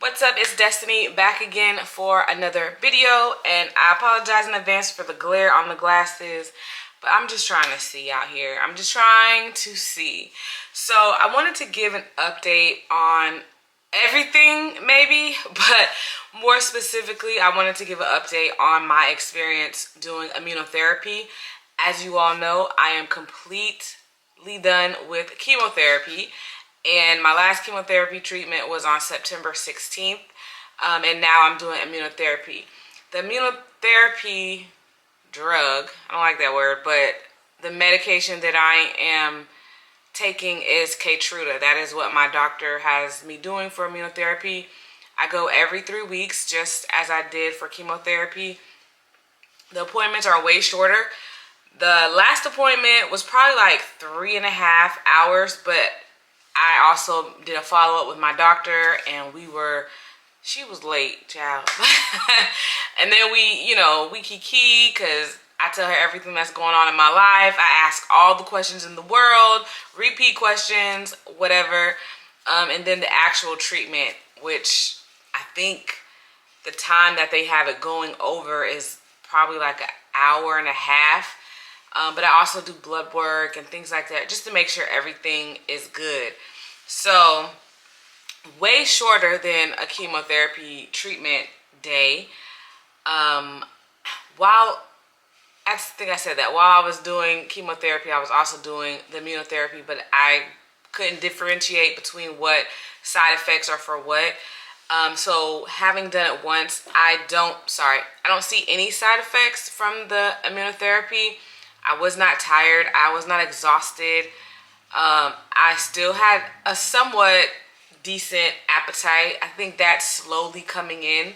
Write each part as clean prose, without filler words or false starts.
What's up? It's Destiny back again for another video, and I apologize in advance for the glare on the glasses, but I'm just trying to see out here. I'm just trying to see. So I wanted to give an update on everything maybe, but more specifically, I wanted to give an update on my experience doing immunotherapy. As you all know, I am completely done with chemotherapy. And my last chemotherapy treatment was on September 16th. And now I'm doing immunotherapy. The immunotherapy drug, I don't like that word, but the medication that I am taking is Keytruda. That is what my doctor has me doing for immunotherapy. I go every 3 weeks, just as I did for chemotherapy. The appointments are way shorter. The last appointment was probably like 3.5 hours, but I also did a follow-up with my doctor, and she was late, child. And then we kiki, because I tell her everything that's going on in my life. I ask all the questions in the world, repeat questions, whatever. And then the actual treatment, which I think the time that they have it going over is probably like an hour and a half. But I also do blood work and things like that just to make sure everything is good. So, way shorter than a chemotherapy treatment day. I think I said that. While I was doing chemotherapy, I was also doing the immunotherapy, but I couldn't differentiate between what side effects are for what. So having done it once, I don't see any side effects from the immunotherapy. I was not tired. I was not exhausted. I still had a somewhat decent appetite. I think that's slowly coming in.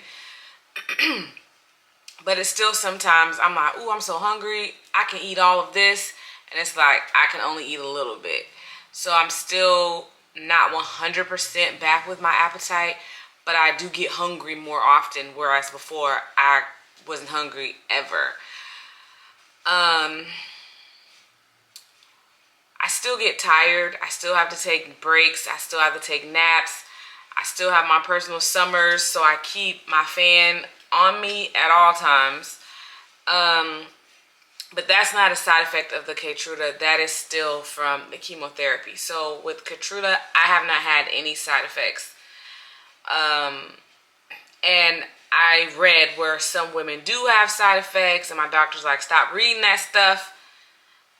But it's still sometimes I'm like, ooh, I'm so hungry. I can eat all of this. And it's like, I can only eat a little bit. So I'm still not 100% back with my appetite. But I do get hungry more often. Whereas before, I wasn't hungry ever. I still get tired. I still have to take breaks. I still have to take naps. I still have my personal summers, so I keep my fan on me at all times. But that's not a side effect of the Keytruda. That is still from the chemotherapy. So with Keytruda, I have not had any side effects. And I read where some women do have side effects, and my doctor's like, stop reading that stuff.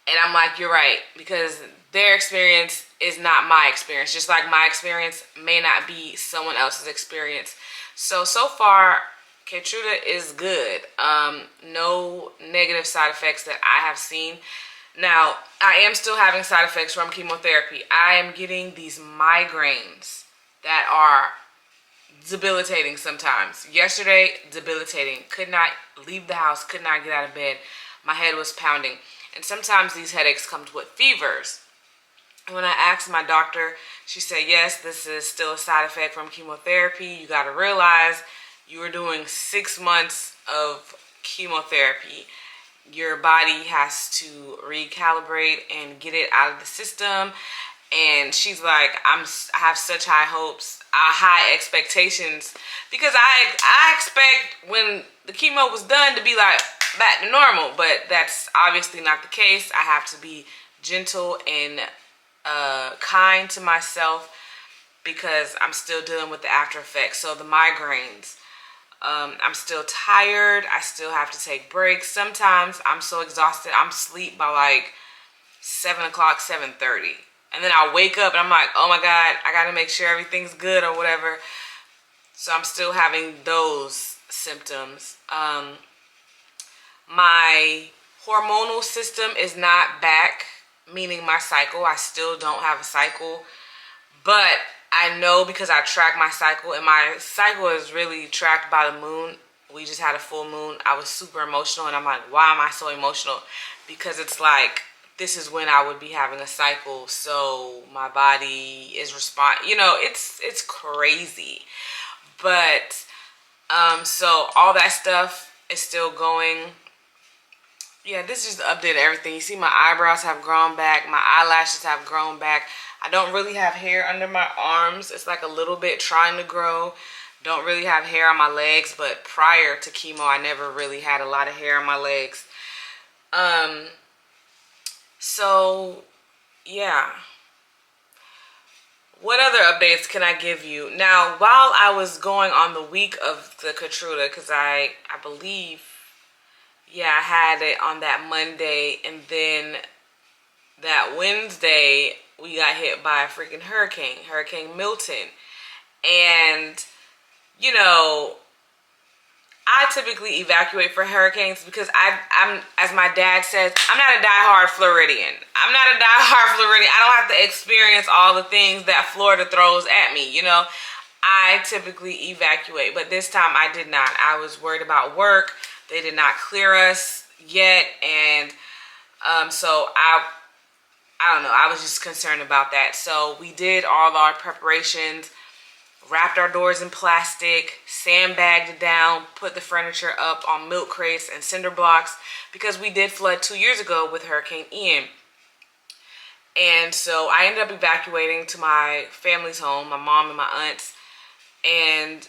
And I'm like, you're right, because their experience is not my experience. Just like my experience may not be someone else's experience. So far, Keytruda is good. No negative side effects that I have seen. Now, I am still having side effects from chemotherapy. I am getting these migraines that are debilitating sometimes. Yesterday, debilitating. Could not leave the house, could not get out of bed. My head was pounding. And sometimes these headaches come with fevers. When I asked my doctor, she said, yes, this is still a side effect from chemotherapy. You got to realize you were doing 6 months of chemotherapy. Your body has to recalibrate and get it out of the system. And she's like, I have such high hopes, high expectations, because I expect when the chemo was done to be like back to normal, but that's obviously not the case. I have to be gentle and kind to myself because I'm still dealing with the after effects. So the migraines, I'm still tired. I still have to take breaks. Sometimes I'm so exhausted, I'm asleep by like 7 o'clock, 7:30. And then I wake up and I'm like, oh my God, I got to make sure everything's good or whatever. So I'm still having those symptoms. My hormonal system is not back, meaning my cycle. I still don't have a cycle. But I know because I track my cycle, and my cycle is really tracked by the moon. We just had a full moon. I was super emotional, and I'm like, why am I so emotional? Because it's like, this is when I would be having a cycle, so my body is it's crazy. But so all that stuff is still going. Yeah, this is just an update of everything. You see my eyebrows have grown back, my eyelashes have grown back. I don't really have hair under my arms. It's like a little bit trying to grow. don't really have hair on my legs, but prior to chemo, I never really had a lot of hair on my legs. So yeah. What other updates can I give you? Now, while I was going on the week of the Keytruda, because I believe, yeah, I had it on that Monday, and then that Wednesday, we got hit by a freaking Hurricane Milton. And, you know, I typically evacuate for hurricanes because I'm, as my dad says, I'm not a diehard Floridian. I'm not a diehard Floridian. I don't have to experience all the things that Florida throws at me, you know. I typically evacuate, but this time I did not. I was worried about work. They did not clear us yet, and so I don't know. I was just concerned about that. So we did all our preparations. Wrapped our doors in plastic, sandbagged it down, put the furniture up on milk crates and cinder blocks because we did flood 2 years ago with Hurricane Ian. And so I ended up evacuating to my family's home, my mom and my aunts, and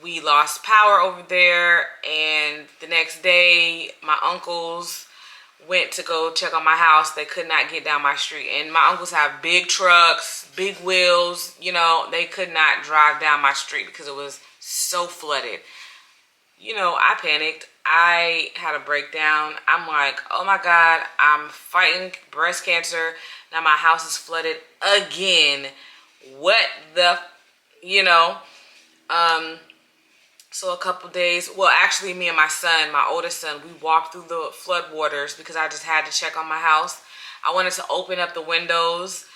we lost power over there. And the next day, my uncles went to go check on my house. They could not get down my street. And my uncles have big trucks, big wheels, you know, they could not drive down my street because it was so flooded. You know, I panicked. I had a breakdown. I'm like, oh my God, I'm fighting breast cancer. Now my house is flooded again. What the, you know? So a couple days, well, actually me and my son, my oldest son, we walked through the flood waters because I just had to check on my house. I wanted to open up the windows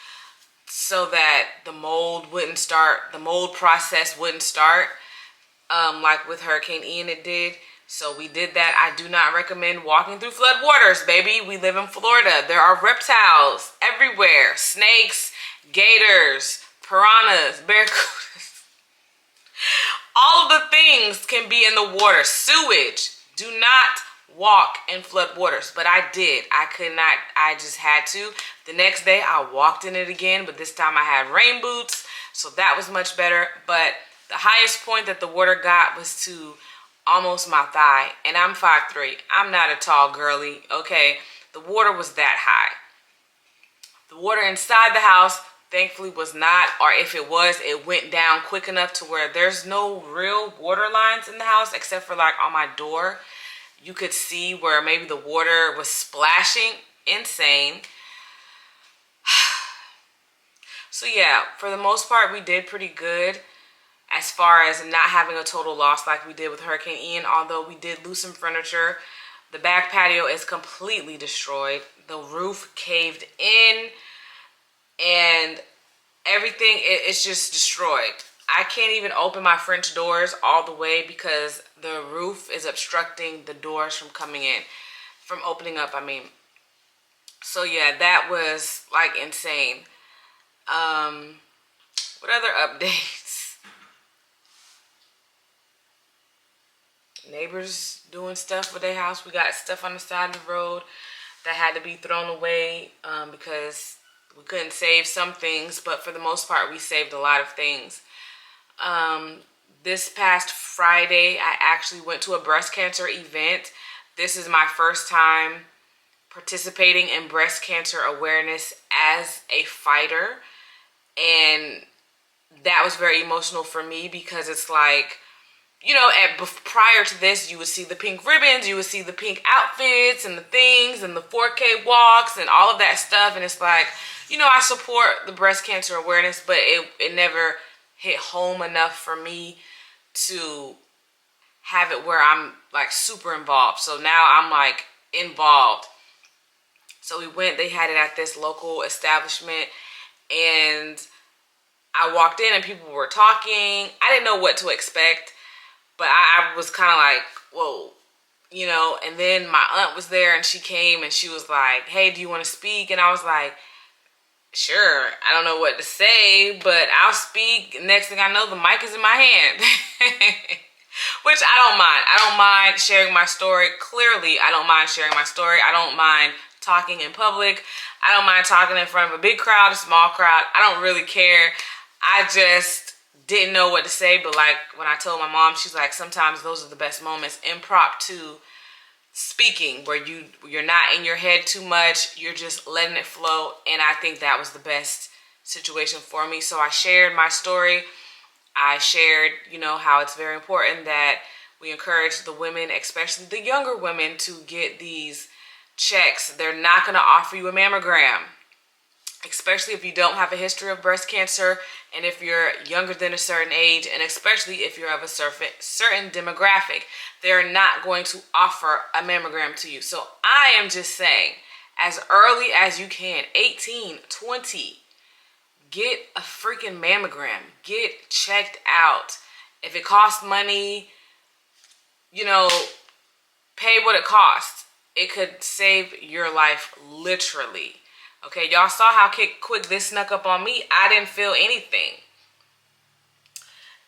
so that the mold wouldn't start, the mold process wouldn't start, like with Hurricane Ian it did. So we did that. I do not recommend walking through flood waters, baby. We live in Florida. There are reptiles everywhere. Snakes, gators, piranhas, barracudas. All of the things can be in the water. Sewage. Do not walk in flood waters. But I did. I could not. I just had to. The next day I walked in it again, but this time I had rain boots. So that was much better. But the highest point that the water got was to almost my thigh. And I'm 5'3". I'm not a tall girly. Okay. The water was that high. The water inside the house thankfully was not, or if it was, it went down quick enough to where there's no real water lines in the house except for like on my door. You could see where maybe the water was splashing. Insane. So yeah, for the most part, we did pretty good as far as not having a total loss like we did with Hurricane Ian, although we did lose some furniture. The back patio is completely destroyed. The roof caved in. And everything, it's just destroyed. I can't even open my French doors all the way because the roof is obstructing the doors from coming in, from opening up, I mean. So yeah, that was like insane. What other updates? Neighbors doing stuff with their house. We got stuff on the side of the road that had to be thrown away because we couldn't save some things, but for the most part, we saved a lot of things. This past Friday, I actually went to a breast cancer event. This is my first time participating in breast cancer awareness as a fighter. And that was very emotional for me because it's like, you know, prior to this, you would see the pink ribbons, you would see the pink outfits and the things and the 4K walks and all of that stuff. And it's like, you know, I support the breast cancer awareness, but it never hit home enough for me to have it where I'm like super involved. So now I'm like involved. So we went, they had it at this local establishment, and I walked in and people were talking. I didn't know what to expect, but I was kind of like, whoa, you know. And then my aunt was there and she came and she was like, hey, do you want to speak? And I was like, sure. I don't know what to say, but I'll speak. Next thing I know, the mic is in my hand. Which I don't mind. I don't mind sharing my story. Clearly, I don't mind sharing my story. I don't mind talking in public. I don't mind talking in front of a big crowd, a small crowd. I don't really care. I just didn't know what to say, but like when I told my mom, she's like, sometimes those are the best moments, impromptu speaking, where you're not in your head too much, you're just letting it flow. And I think that was the best situation for me. So I shared my story. I shared, how it's very important that we encourage the women, especially the younger women, to get these checks. They're not going to offer you a mammogram, especially if you don't have a history of breast cancer, and if you're younger than a certain age, and especially if you're of a certain demographic. They're not going to offer a mammogram to you. So I am just saying, as early as you can, 18, 20, get a freaking mammogram. Get checked out. If it costs money, pay what it costs. It could save your life, literally. Okay, y'all saw how quick this snuck up on me. I didn't feel anything.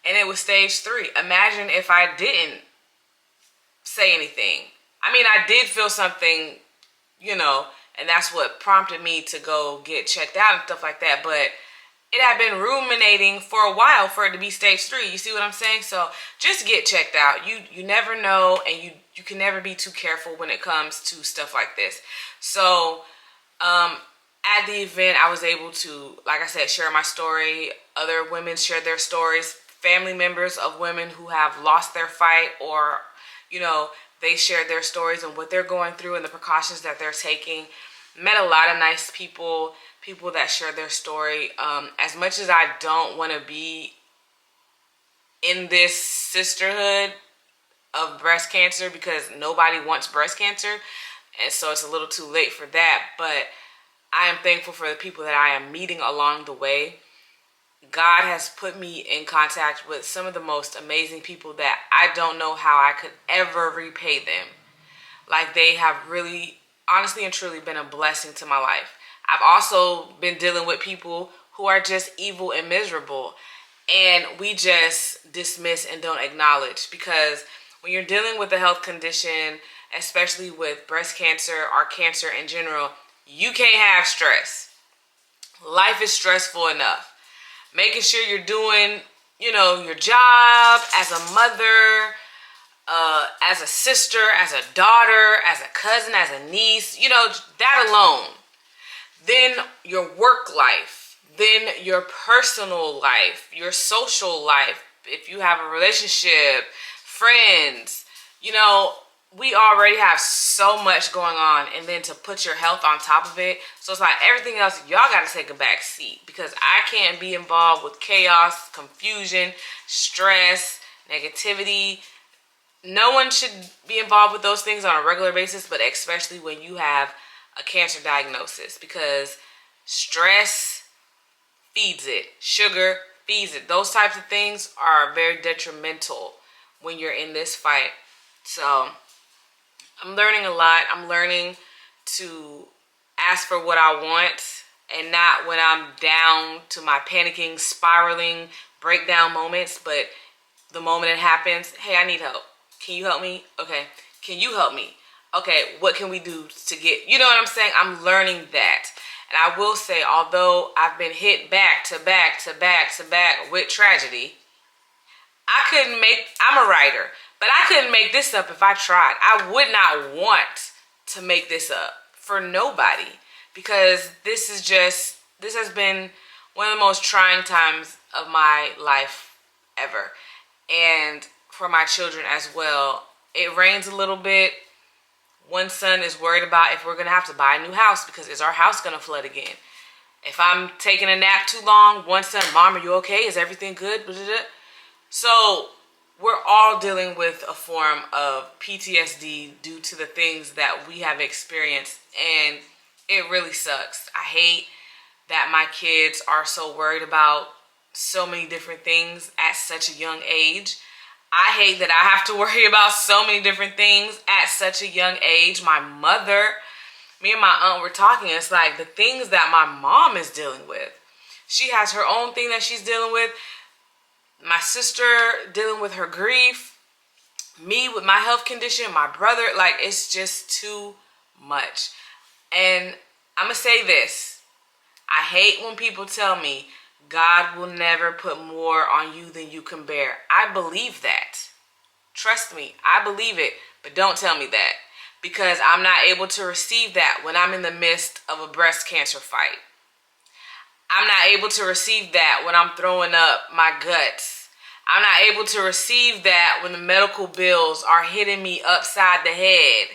And it was stage 3. Imagine if I didn't say anything. I mean, I did feel something, and that's what prompted me to go get checked out and stuff like that. But it had been ruminating for a while for it to be stage 3. You see what I'm saying? So just get checked out. You never know, and you can never be too careful when it comes to stuff like this. So at the event, I was able to, like I said, share my story. Other women shared their stories. Family members of women who have lost their fight, or, they shared their stories and what they're going through and the precautions that they're taking. Met a lot of nice people that share their story. As much as I don't want to be in this sisterhood of breast cancer, because nobody wants breast cancer, and so it's a little too late for that, but I am thankful for the people that I am meeting along the way. God has put me in contact with some of the most amazing people that I don't know how I could ever repay them. Like, they have really, honestly and truly, been a blessing to my life. I've also been dealing with people who are just evil and miserable, and we just dismiss and don't acknowledge, because when you're dealing with a health condition, especially with breast cancer or cancer in general, you can't have stress. Life is stressful enough. Making sure you're doing, your job as a mother, as a sister, as a daughter, as a cousin, as a niece, that alone. Then your work life, then your personal life, your social life, if you have a relationship, friends, we already have so much going on, and then to put your health on top of it. So it's like everything else, y'all got to take a back seat, because I can't be involved with chaos, confusion, stress, negativity. No one should be involved with those things on a regular basis, but especially when you have a cancer diagnosis, because stress feeds it, sugar feeds it. Those types of things are very detrimental when you're in this fight. So I'm learning a lot. I'm learning to ask for what I want, and not when I'm down to my panicking, spiraling, breakdown moments, but the moment it happens, hey, I need help. Can you help me? Okay. Can you help me? Okay, what can we do to get, you know what I'm saying? I'm learning that. And I will say, although I've been hit back to back to back to back with tragedy, I'm a writer, but I couldn't make this up if I tried. I would not want to make this up for nobody, because this has been one of the most trying times of my life ever. And for my children as well. It rains a little bit. One son is worried about if we're going to have to buy a new house, because is our house going to flood again? If I'm taking a nap too long, one son, Mom, are you okay? Is everything good? So we're all dealing with a form of PTSD due to the things that we have experienced, and it really sucks. I hate that my kids are so worried about so many different things at such a young age. I hate that I have to worry about so many different things at such a young age. My mother, me and my aunt were talking. It's like the things that my mom is dealing with. She has her own thing that she's dealing with. My sister dealing with her grief. Me with my health condition. My brother, like, it's just too much. And I'm going to say this. I hate when people tell me God will never put more on you than you can bear. I believe that. Trust me, I believe it, but don't tell me that, because I'm not able to receive that when I'm in the midst of a breast cancer fight. I'm not able to receive that when I'm throwing up my guts. I'm not able to receive that when the medical bills are hitting me upside the head.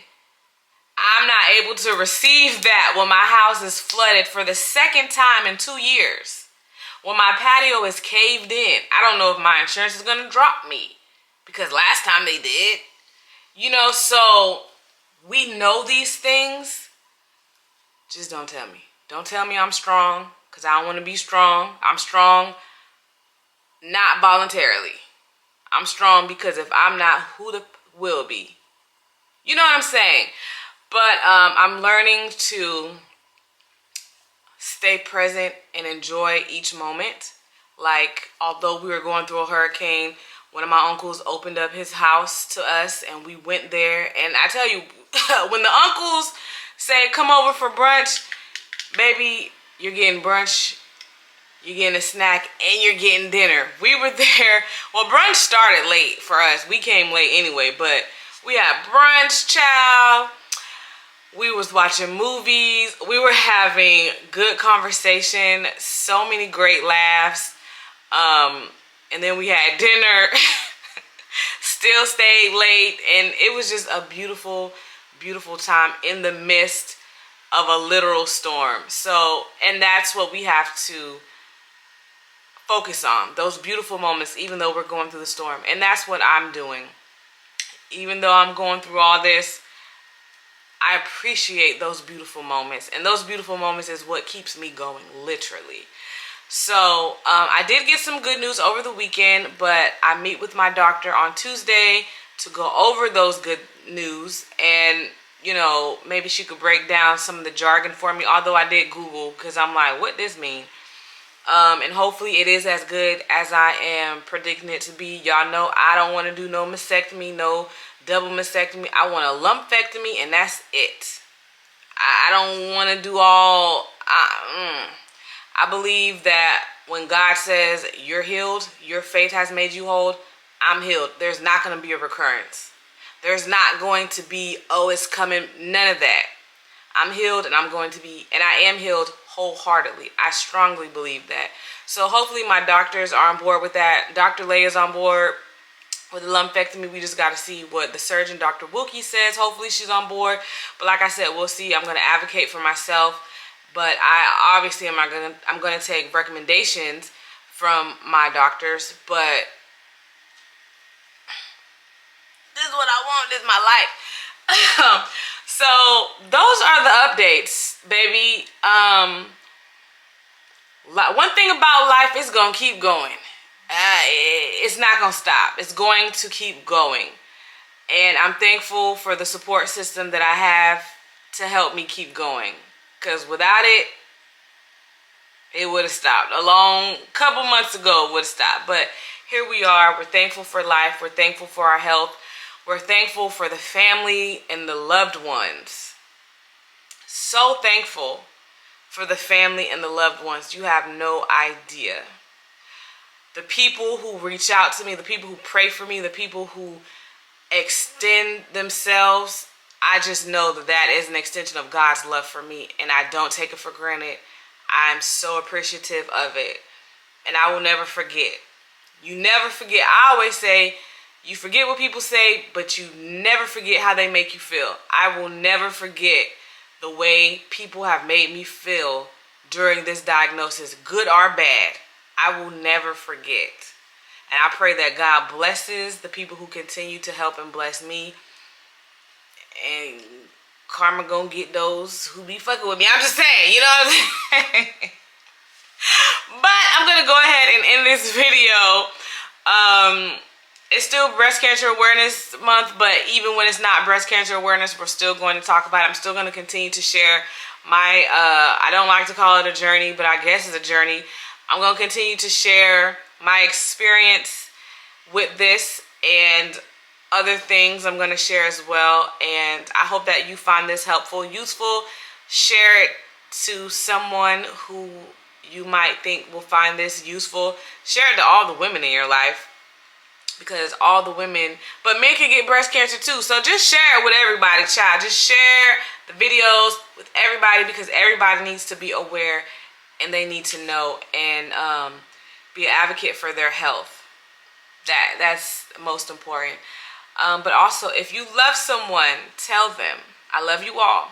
I'm not able to receive that when my house is flooded for the second time in 2 years. When my patio is caved in. I don't know if my insurance is going to drop me, because last time they did. You know, so we know these things. Just don't tell me. Don't tell me I'm strong, because I don't want to be strong. I'm strong not voluntarily. I'm strong because if I'm not, who the will be? You know what I'm saying? But I'm learning to stay present and enjoy each moment. Like, although we were going through a hurricane, one of my uncles opened up his house to us and we went there. And I tell you, when the uncles say, come over for brunch, baby, you're getting brunch, you're getting a snack, and you're getting dinner. We were there. Well, brunch started late for us. We came late anyway, but we had brunch, child. We was watching movies. We were having good conversation. So many great laughs. And then we had dinner. Still stayed late. And it was just a beautiful, beautiful time in the midst of a literal storm. So, and that's what we have to focus on. Those beautiful moments, even though we're going through the storm. And that's what I'm doing. Even though I'm going through all this, I appreciate those beautiful moments. And those beautiful moments is what keeps me going, literally. So I did get some good news over the weekend, but I meet with my doctor on Tuesday to go over those good news. And, you know, maybe she could break down some of the jargon for me. Although I did Google, because I'm like, what this mean? And hopefully it is as good as I am predicting it to be. Y'all know I don't want to do no mastectomy, no double mastectomy. I want a lumpectomy, and that's it. I don't want to do all. I believe that when God says you're healed, your faith has made you whole, I'm healed. There's not going to be a recurrence. There's not going to be, oh, it's coming. None of that. I'm healed, and I'm going to be, and I am healed wholeheartedly. I strongly believe that. So hopefully my doctors are on board with that. Dr. Lay is on board with the lumpectomy. We just got to see what the surgeon, Dr. Wilkie, says. Hopefully she's on board. But like I said, we'll see. I'm going to advocate for myself. But I obviously I'm going to take recommendations from my doctors. But this is what I want. This is my life. So those are the updates, baby. One thing about life is going to keep going. It's not going to stop. It's going to keep going. And I'm thankful for the support system that I have to help me keep going. Because without it, it would have stopped. A long couple months ago, it would have stopped. But here we are. We're thankful for life. We're thankful for our health. We're thankful for the family and the loved ones. So thankful for the family and the loved ones. You have no idea. The people who reach out to me, the people who pray for me, the people who extend themselves, I just know that that is an extension of God's love for me, and I don't take it for granted. I'm so appreciative of it, and I will never forget. You never forget. I always say, you forget what people say, but you never forget how they make you feel. I will never forget the way people have made me feel during this diagnosis, good or bad. I will never forget. And I pray that God blesses the people who continue to help and bless me. And karma gonna get those who be fucking with me. I'm just saying, you know what I'm saying? But I'm gonna go ahead and end this video. It's still Breast Cancer Awareness Month, but even when it's not Breast Cancer Awareness, we're still going to talk about it. I'm still going to continue to share my, I don't like to call it a journey, but I guess it's a journey. I'm going to continue to share my experience with this and other things I'm going to share as well. And I hope that you find this helpful, useful. Share it to someone who you might think will find this useful, share it to all the women in your life, because all the women, but men can get breast cancer too. So just share it with everybody, child. Just share the videos with everybody, because everybody needs to be aware and they need to know, and be an advocate for their health. That's most important. But also, if you love someone, tell them, I love you all.